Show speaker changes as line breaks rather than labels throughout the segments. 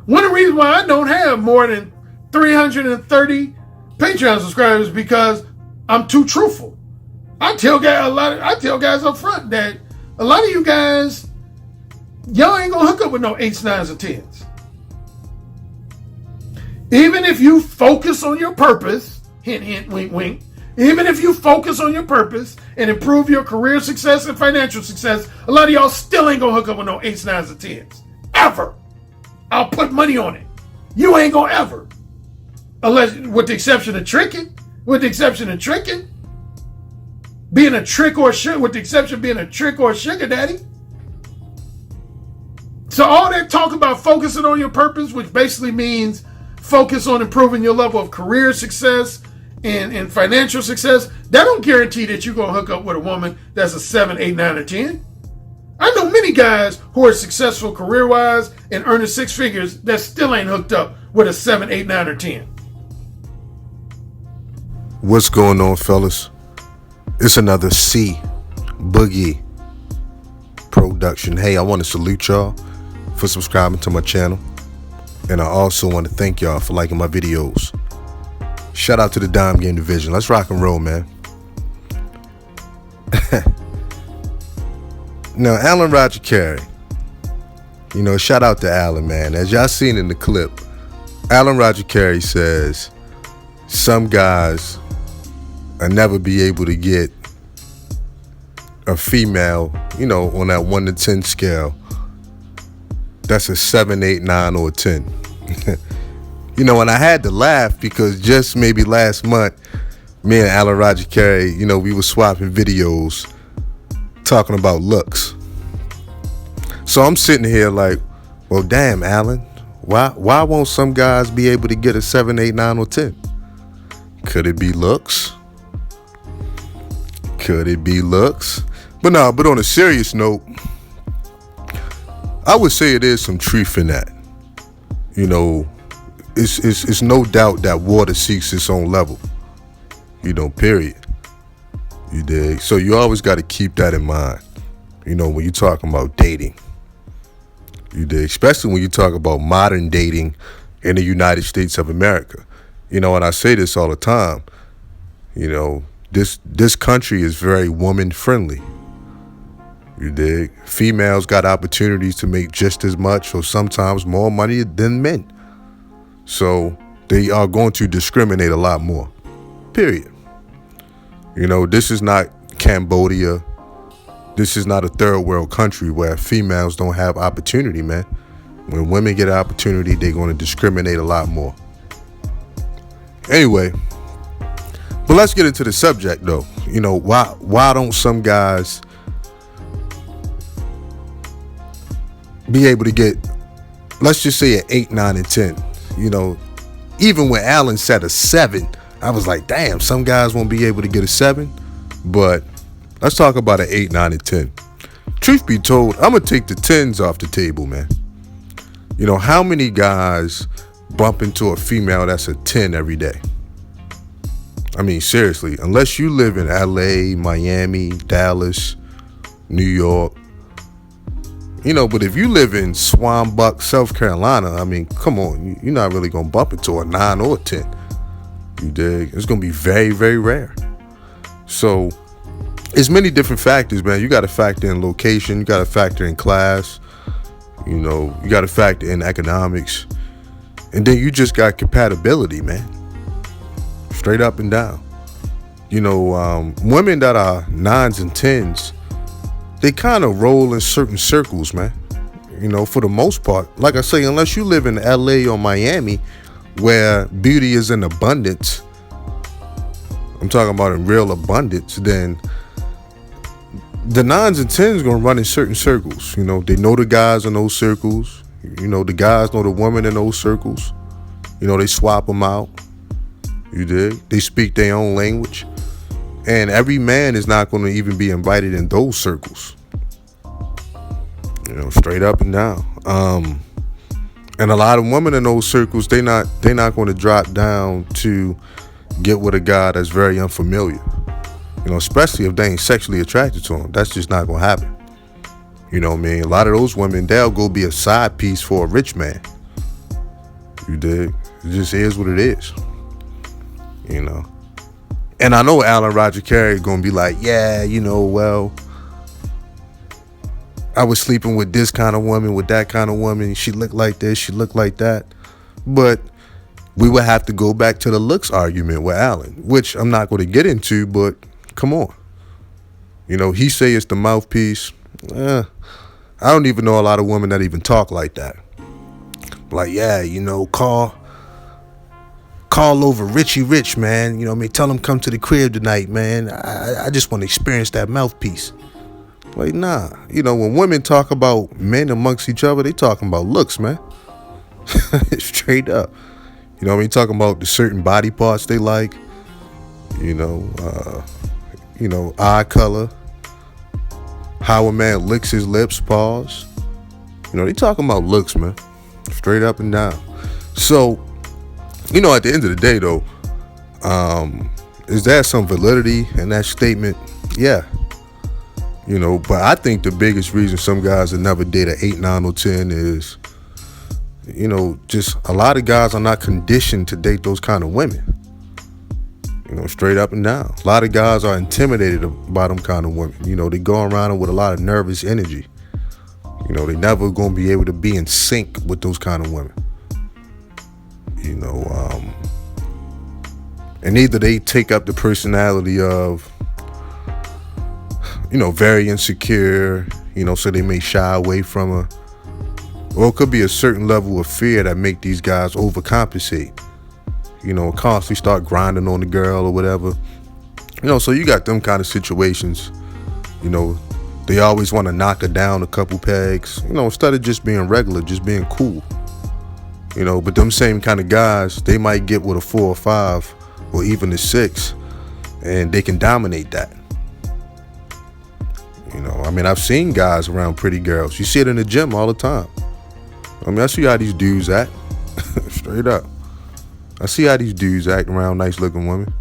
One of the reasons why I don't have more than 330 Patreon subscribers is because I'm too truthful. I tell guys up front that a lot of you guys, y'all ain't gonna hook up with no 8s, 9s, or 10s. Even if you focus on your purpose, hint, hint, wink, wink, even if you focus on your purpose and improve your career success and financial success, a lot of y'all still ain't gonna hook up with no 8s, 9s, or 10s. Ever. I'll put money on it. You ain't gonna ever. Unless, with the exception of tricking. Being a trick or sugar, with the exception of being a trick or a sugar daddy. So all that talk about focusing on your purpose, which basically means focus on improving your level of career success and financial success, that don't guarantee that you're going to hook up with a woman that's a 7, 8, 9, or 10. I know many guys who are successful career-wise and earning 6 figures that still ain't hooked up with a 7, 8, 9, or 10.
What's going on, fellas? It's another Boogie production. Hey, I want to salute y'all for subscribing to my channel. And I also want to thank y'all for liking my videos. Shout out to the Dime Game Division. Let's rock and roll, man. Now, Alan Roger Currie. Shout out to Alan, man. As y'all seen in the clip, Alan Roger Currie says some guys will never be able to get a female, on that 1 to 10 scale. That's a 7, 8, 9, or 10. And I had to laugh because just maybe last month, me and Alan Roger Currie, we were swapping videos talking about looks. So I'm sitting here like, well, damn, Alan, why won't some guys be able to get a 7, 8, 9, or 10? Could it be looks? But on a serious note, I would say there's some truth in that. It's no doubt that water seeks its own level. Period. You dig? So you always got to keep that in mind, when you're talking about dating. You dig? Especially when you talk about modern dating in the United States of America. And I say this all the time, this country is very woman friendly. You dig? Females got opportunities to make just as much or sometimes more money than men. So they are going to discriminate a lot more. Period. This is not Cambodia. This is not a third world country where females don't have opportunity, man. When women get an opportunity, they're going to discriminate a lot more. Anyway, but let's get into the subject though. Why don't some guys be able to get, let's just say, an 8, 9, and 10? Even when Alan said a 7, I was like, damn, some guys won't be able to get a 7. But let's talk about an 8, 9, and 10. Truth be told, I'm going to take the 10s off the table, man. How many guys bump into a female that's a 10 every day? I mean, seriously, unless you live in LA, Miami, Dallas, New York, but if you live in Swanbuck, South Carolina, I mean, come on, you're not really going to bump into a 9 or a 10. You dig? It's going to be very, very rare. So it's many different factors, man. You got to factor in location. You got to factor in class. You got to factor in economics. And then you just got compatibility, man. Straight up and down. Women that are 9s and 10s, they kind of roll in certain circles, man. For the most part. Like I say, unless you live in LA or Miami, where beauty is in abundance, I'm talking about in real abundance, then the 9s and 10s gonna run in certain circles. They know the guys in those circles. The guys know the women in those circles. They swap them out. You dig? They speak their own language. And every man is not going to even be invited in those circles. Straight up and down. And a lot of women in those circles, they're not going to drop down to get with a guy that's very unfamiliar. Especially if they ain't sexually attracted to him. That's just not going to happen. A lot of those women, they'll go be a side piece for a rich man. You dig? It just is what it is. You know. And I know Alan Roger Currie gonna be like, yeah, well, I was sleeping with this kind of woman, with that kind of woman. She looked like this, she looked like that. But we would have to go back to the looks argument with Alan, which I'm not going to get into, but come on. He say it's the mouthpiece. I don't even know a lot of women that even talk like that. Like, yeah, call over Richie Rich, man. Tell him come to the crib tonight, man. I just want to experience that mouthpiece. Like, nah. When women talk about men amongst each other, they talking about looks, man. Straight up. Talking about the certain body parts they like. Eye color. How a man licks his lips, paws. They talking about looks, man. Straight up and down. So, at the end of the day, though, is there some validity in that statement? Yeah. But I think the biggest reason some guys will never date an 8, 9, or 10 is, just a lot of guys are not conditioned to date those kind of women. Straight up and down. A lot of guys are intimidated by them kind of women. They go around with a lot of nervous energy. They never gonna be able to be in sync with those kind of women. And either they take up the personality of, very insecure, so they may shy away from her. Or it could be a certain level of fear that make these guys overcompensate. Constantly start grinding on the girl or whatever. So you got them kind of situations. They always want to knock her down a couple pegs, instead of just being regular, just being cool. But them same kind of guys, they might get with a 4 or 5 or even a 6, and they can dominate that. I've seen guys around pretty girls. You see it in the gym all the time. I see how these dudes act. Straight up. I see how these dudes act around nice looking women.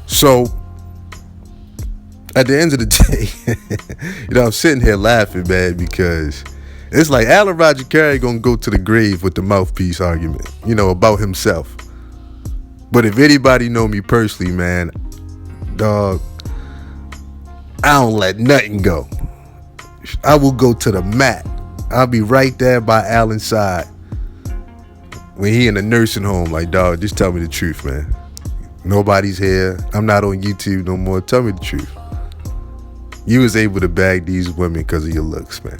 So, at the end of the day, I'm sitting here laughing, man, because it's like Alan Roger Currie gonna go to the grave with the mouthpiece argument, about himself. But if anybody know me personally, man, dog, I don't let nothing go. I will go to the mat. I'll be right there by Alan's side when he in a nursing home. Like, dog, just tell me the truth, man. Nobody's here. I'm not on YouTube no more. Tell me the truth. You was able to bag these women because of your looks, man.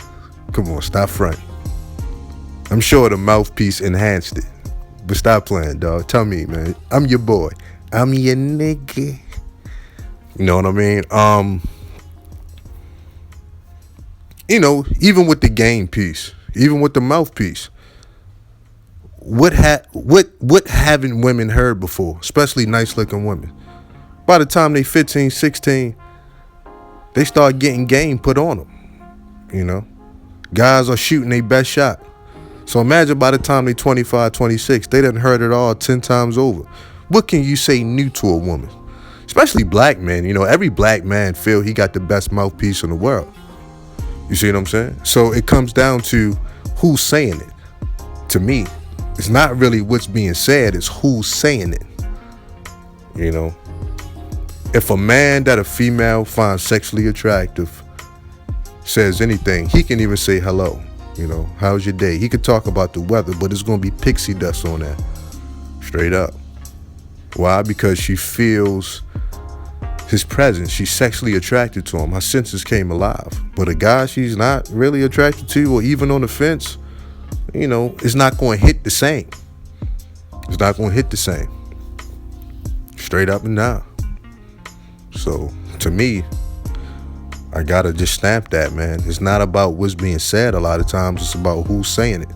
Come on, stop fronting. I'm sure the mouthpiece enhanced it, but stop playing, dog. Tell me, man. I'm your boy. I'm your nigga. You know what I mean? Even with the game piece, even with the mouthpiece, what haven't women heard before, especially nice looking women? By the time they 15, 16, they start getting game put on them. Guys are shooting their best shot. So imagine by the time they 25, 26, they done heard it all 10 times over. What can you say new to a woman? Especially black men. Every black man feel he got the best mouthpiece in the world. You see what I'm saying? So it comes down to who's saying it. To me, it's not really what's being said, it's who's saying it. If a man that a female finds sexually attractive says anything, he can even say hello. How's your day? He could talk about the weather, but it's going to be pixie dust on that. Straight up. Why? Because she feels his presence. She's sexually attracted to him. Her senses came alive. But a guy she's not really attracted to, or even on the fence, it's not going to hit the same. It's not going to hit the same. Straight up and down. So, to me, I gotta just stamp that, man. It's not about what's being said a lot of times. It's about who's saying it.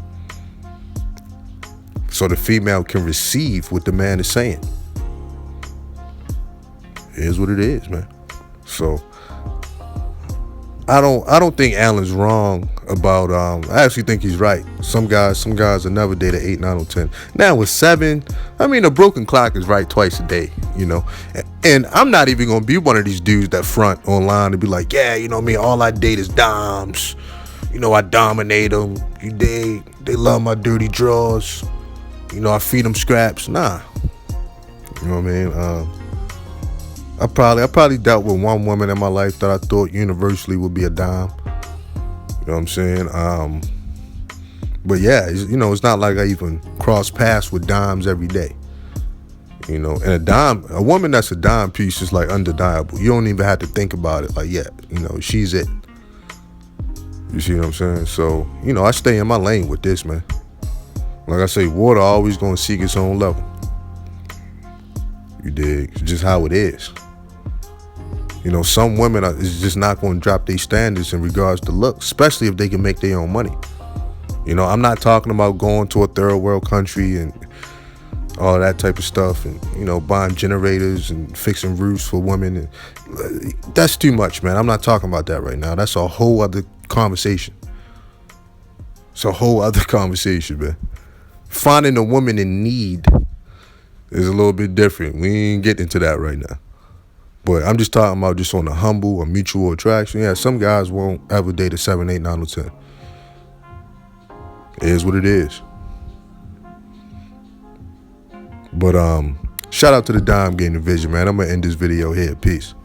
So the female can receive what the man is saying. It is what it is, man. So I don't think Alan's wrong about I actually think he's right. Some guys will never date at 8, 9, or 10. Now with 7, a broken clock is right twice a day, And I'm not even gonna be one of these dudes that front online and be like, yeah, all I date is doms. I dominate them. You dig? They love my dirty drawers. you know, I feed them scraps. Nah. You know what I mean? I probably dealt with one woman in my life that I thought universally would be a dime. You know what I'm saying? But yeah, you know, it's not like I even cross paths with dimes every day. You know, and a woman that's a dime piece is like undeniable. You don't even have to think about it. Like, yeah, you know, she's it. You see what I'm saying? So, you know, I stay in my lane with this, man. Like I say, water always gonna seek its own level. You dig? It's just how it is. You know, some women is just not gonna drop their standards in regards to looks, especially if they can make their own money. You know, I'm not talking about going to a third world country and all that type of stuff, and you know, buying generators and fixing roofs for women. And that's too much, man. I'm not talking about that right now. That's a whole other conversation. It's a whole other conversation, man. Finding a woman in need is a little bit different. We ain't getting into that right now. But I'm just talking about just on a humble or mutual attraction. Yeah, some guys won't ever date a 7, 8, 9, or 10. It is what it is. But shout out to the Dime Game Division, man. I'm gonna end this video here. Peace.